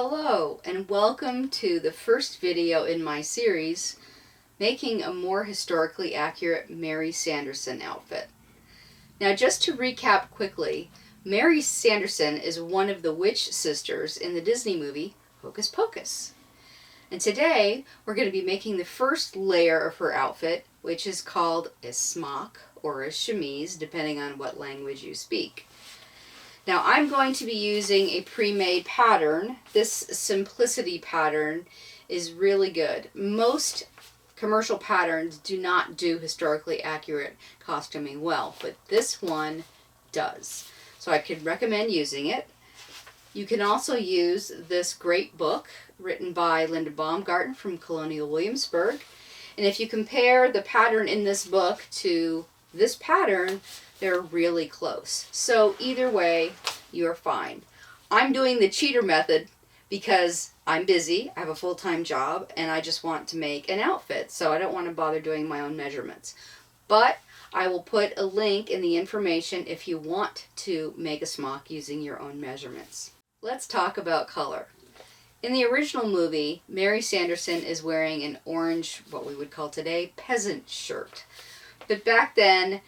Hello and welcome to the first video in my series, making a more historically accurate Mary Sanderson outfit. Now just to recap quickly, Mary Sanderson is one of the witch sisters in the Disney movie Hocus Pocus. And today we're going to be making the first layer of her outfit, which is called a smock or a chemise, depending on what language you speak. Now I'm going to be using a pre-made pattern. This simplicity pattern is really good. Most commercial patterns do not do historically accurate costuming well, but this one does. So I could recommend using it. You can also use this great book written by Linda Baumgarten from Colonial Williamsburg. And if you compare the pattern in this book to this pattern, they're really close. So either way, you're fine. I'm doing the cheater method because I'm busy, I have a full-time job, and I just want to make an outfit, so I don't want to bother doing my own measurements. But I will put a link in the information if you want to make a smock using your own measurements. Let's talk about color. In the original movie, Mary Sanderson is wearing an orange, what we would call today, peasant shirt. But back then,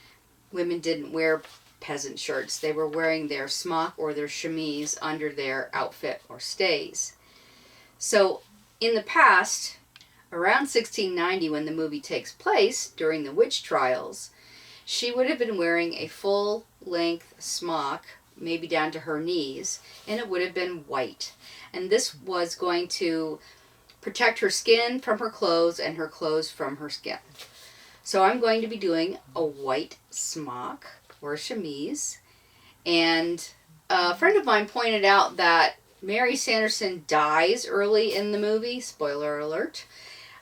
women didn't wear peasant shirts. They were wearing their smock or their chemise under their outfit or stays. So in the past, around 1690 when the movie takes place, during the witch trials, she would have been wearing a full-length smock, maybe down to her knees, and it would have been white. And this was going to protect her skin from her clothes and her clothes from her skin. So I'm going to be doing a white smock or chemise. And a friend of mine pointed out that Mary Sanderson dies early in the movie, spoiler alert,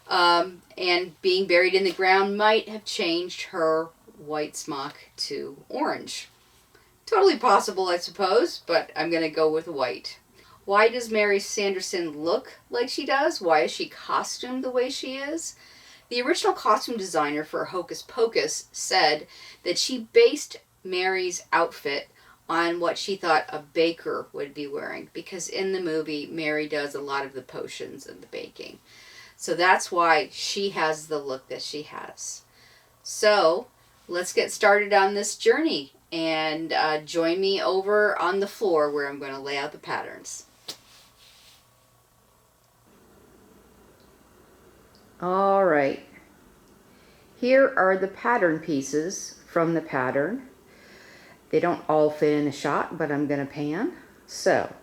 and being buried in the ground might have changed her white smock to orange. Totally possible, I suppose, but I'm going to go with white. Why does Mary Sanderson look like she does? Why is she costumed the way she is? The original costume designer for Hocus Pocus said that she based Mary's outfit on what she thought a baker would be wearing, because in the movie Mary does a lot of the potions and the baking. So that's why she has the look that she has. So let's get started on this journey and join me over on the floor where I'm going to lay out the patterns. All right, here are the pattern pieces from the pattern. They don't all fit in a shot, but I'm going to pan. So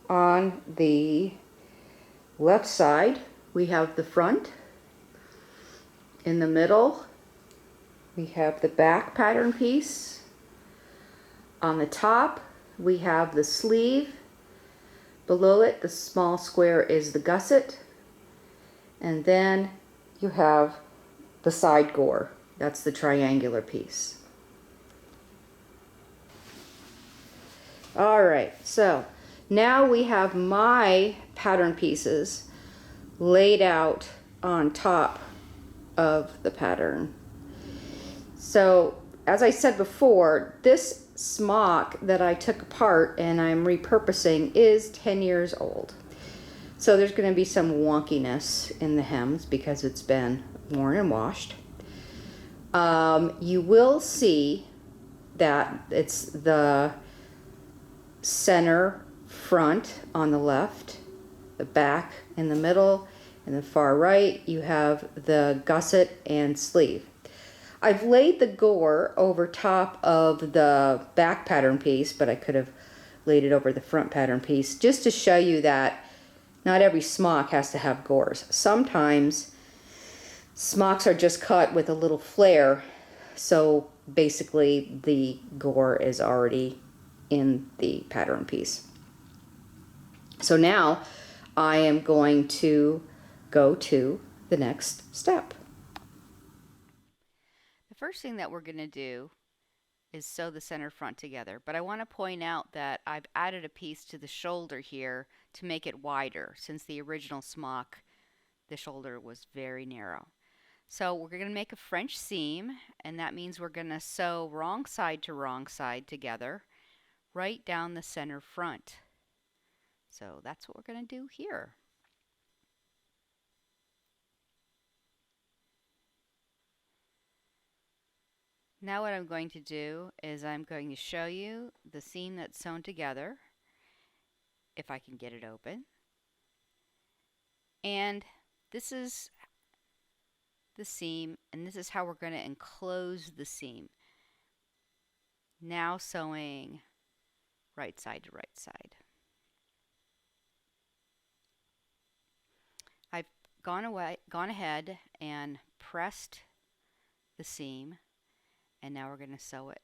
on the left side, we have the front. In the middle, we have the back pattern piece. On the top, we have the sleeve. Below it, the small square is the gusset. And then you have the side gore. That's the triangular piece. All right, so now we have my pattern pieces laid out on top of the pattern. So as I said before, this smock that I took apart and I'm repurposing is 10 years old. So there's going to be some wonkiness in the hems because it's been worn and washed. You will see that it's the center front on the left, the back in the middle, and the far right you have the gusset and sleeve. I've laid the gore over top of the back pattern piece, but I could have laid it over the front pattern piece just to show you that not every smock has to have gores. Sometimes smocks are just cut with a little flare, so basically the gore is already in the pattern piece. So now I am going to go to the next step. The first thing that we're going to do is sew the center front together, but I want to point out that I've added a piece to the shoulder here to make it wider. Since the original smock, the shoulder was very narrow. So we're going to make a French seam, and that means we're going to sew wrong side to wrong side together right down the center front. So that's what we're going to do here. Now what I'm going to do is I'm going to show you the seam that's sewn together, if I can get it open. And this is the seam, and this is how we're going to enclose the seam. Now sewing right side to right side. I've gone ahead and pressed the seam, and now we're going to sew it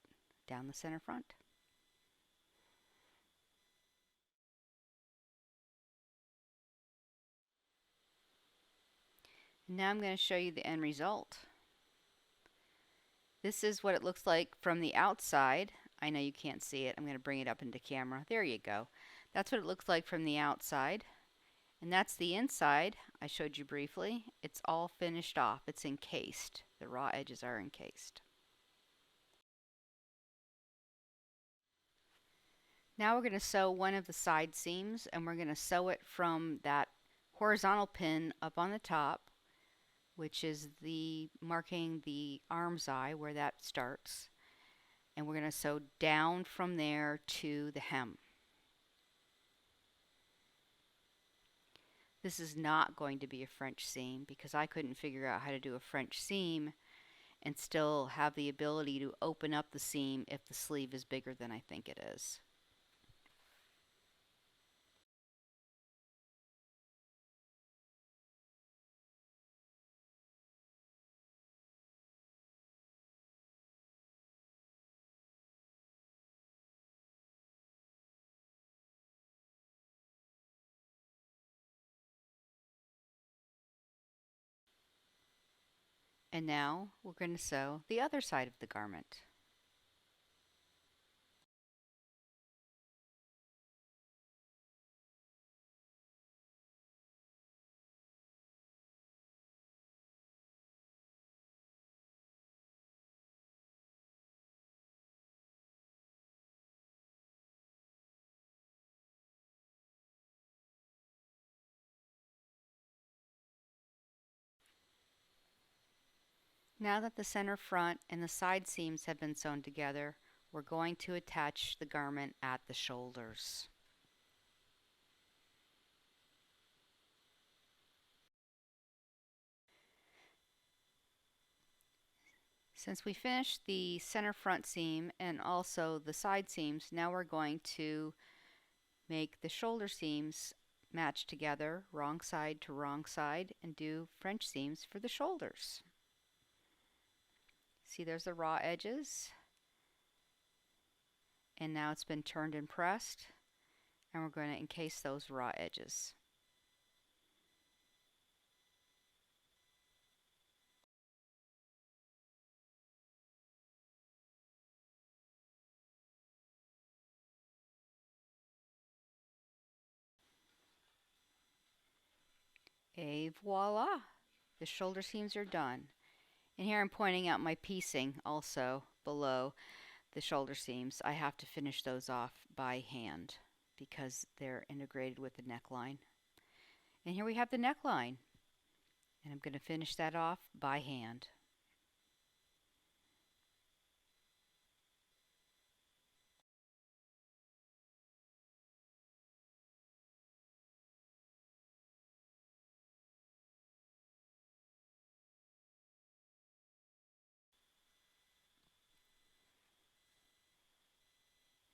down the center front. Now I'm going to show you the end result. This is what it looks like from the outside. I know you can't see it. I'm going to bring it up into camera. There you go. That's what it looks like from the outside. And that's the inside. I showed you briefly. It's all finished off. It's encased. The raw edges are encased. Now we're going to sew one of the side seams, and we're going to sew it from that horizontal pin up on the top, which is marking the arm's eye where that starts. And we're going to sew down from there to the hem. This is not going to be a French seam because I couldn't figure out how to do a French seam and still have the ability to open up the seam if the sleeve is bigger than I think it is. And now we're going to sew the other side of the garment. Now that the center front and the side seams have been sewn together, we're going to attach the garment at the shoulders. Since we finished the center front seam and also the side seams, now we're going to make the shoulder seams match together, wrong side to wrong side, and do French seams for the shoulders. See, there's the raw edges, and now it's been turned and pressed, and we're going to encase those raw edges. Et voila! The shoulder seams are done. And here I'm pointing out my piecing also below the shoulder seams. I have to finish those off by hand because they're integrated with the neckline. And here we have the neckline. And I'm going to finish that off by hand.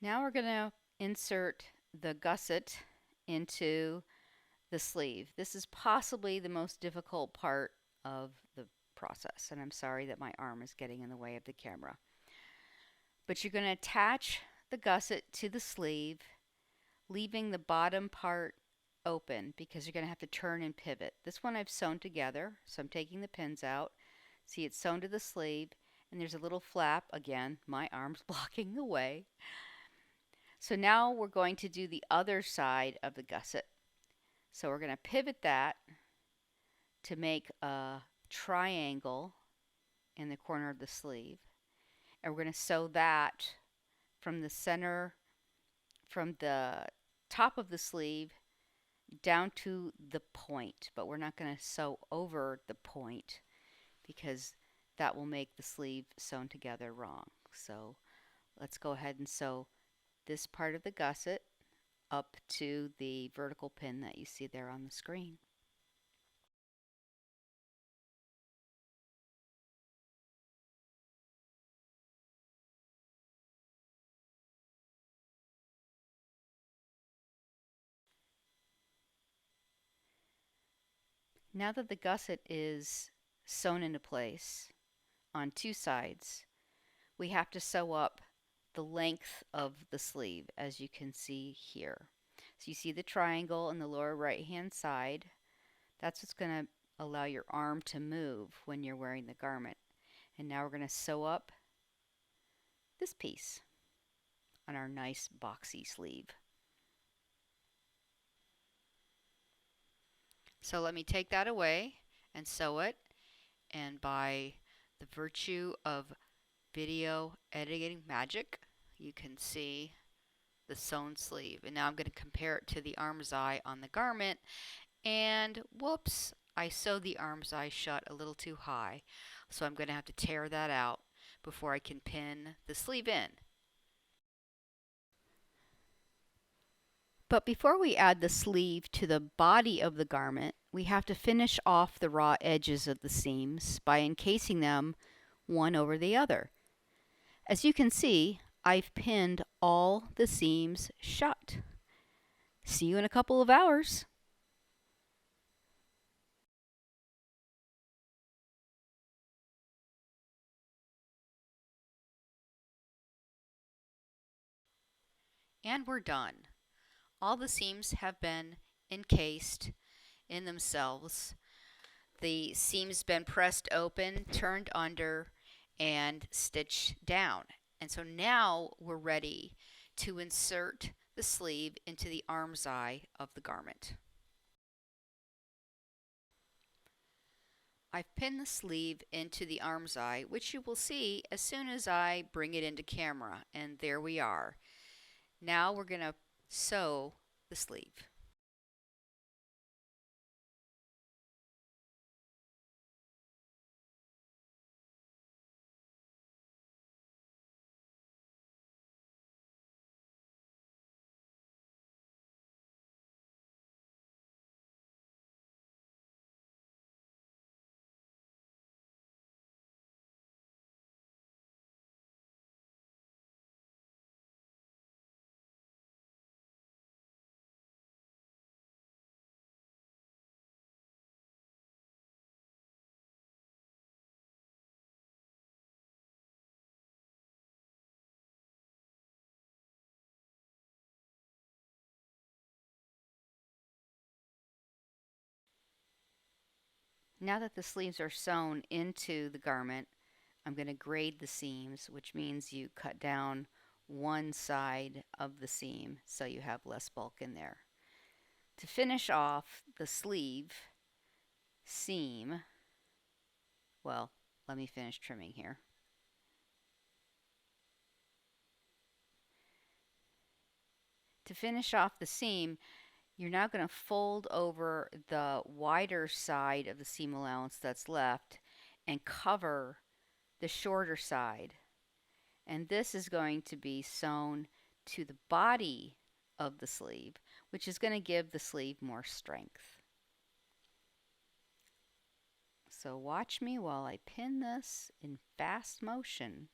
Now we're going to insert the gusset into the sleeve. This is possibly the most difficult part of the process, and I'm sorry that my arm is getting in the way of the camera. But you're going to attach the gusset to the sleeve, leaving the bottom part open because you're going to have to turn and pivot. This one I've sewn together, so I'm taking the pins out. See, it's sewn to the sleeve, and there's a little flap. Again, my arm's blocking the way. So now we're going to do the other side of the gusset. So we're going to pivot that to make a triangle in the corner of the sleeve. And we're going to sew that from the center, from the top of the sleeve down to the point, but we're not going to sew over the point because that will make the sleeve sewn together wrong. So let's go ahead and sew this part of the gusset up to the vertical pin that you see there on the screen. Now that the gusset is sewn into place on two sides, we have to sew up the length of the sleeve, as you can see here. So you see the triangle in the lower right hand side. That's what's going to allow your arm to move when you're wearing the garment. And now we're going to sew up this piece on our nice boxy sleeve. So let me take that away and sew it, and by the virtue of video editing magic, you can see the sewn sleeve. And now I'm going to compare it to the arm's eye on the garment, and whoops, I sewed the arm's eye shut a little too high, so I'm going to have to tear that out before I can pin the sleeve in. But before we add the sleeve to the body of the garment, we have to finish off the raw edges of the seams by encasing them one over the other. As you can see, I've pinned all the seams shut. See you in a couple of hours. And we're done. All the seams have been encased in themselves. The seams been pressed open, turned under, and stitched down. And so now we're ready to insert the sleeve into the arm's eye of the garment. I've pinned the sleeve into the arm's eye, which you will see as soon as I bring it into camera. And there we are. Now we're going to sew the sleeve. Now that the sleeves are sewn into the garment, I'm going to grade the seams, which means you cut down one side of the seam so you have less bulk in there. To finish off the sleeve seam, well, let me finish trimming here. To finish off the seam, you're now going to fold over the wider side of the seam allowance that's left and cover the shorter side. And this is going to be sewn to the body of the sleeve, which is going to give the sleeve more strength. So watch me while I pin this in fast motion.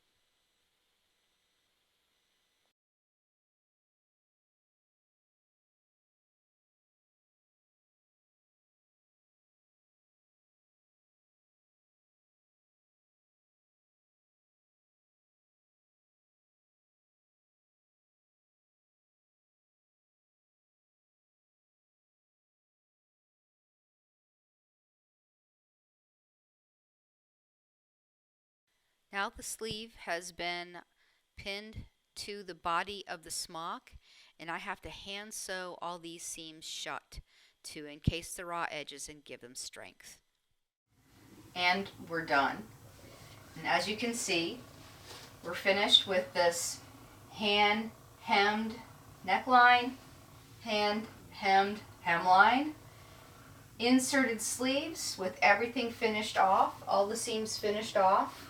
Now the sleeve has been pinned to the body of the smock, and I have to hand sew all these seams shut to encase the raw edges and give them strength. And we're done. And as you can see, we're finished with this hand hemmed neckline, hand hemmed hemline, inserted sleeves with everything finished off, all the seams finished off.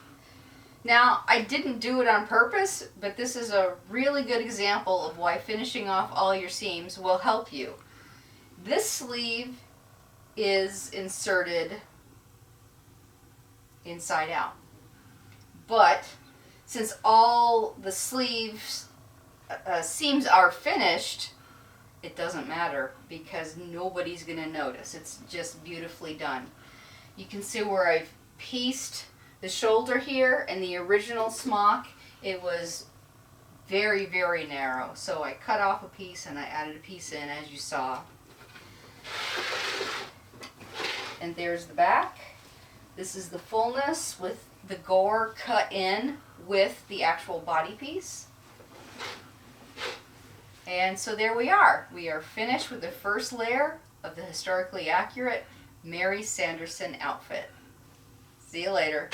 Now, I didn't do it on purpose, but this is a really good example of why finishing off all your seams will help you. This sleeve is inserted inside out, but since all the sleeves seams are finished, it doesn't matter because nobody's going to notice. It's just beautifully done. You can see where I've pieced the shoulder here. In the original smock, it was very, very narrow. So I cut off a piece and I added a piece in, as you saw. And there's the back. This is the fullness with the gore cut in with the actual body piece. And so there we are. We are finished with the first layer of the historically accurate Mary Sanderson outfit. See you later.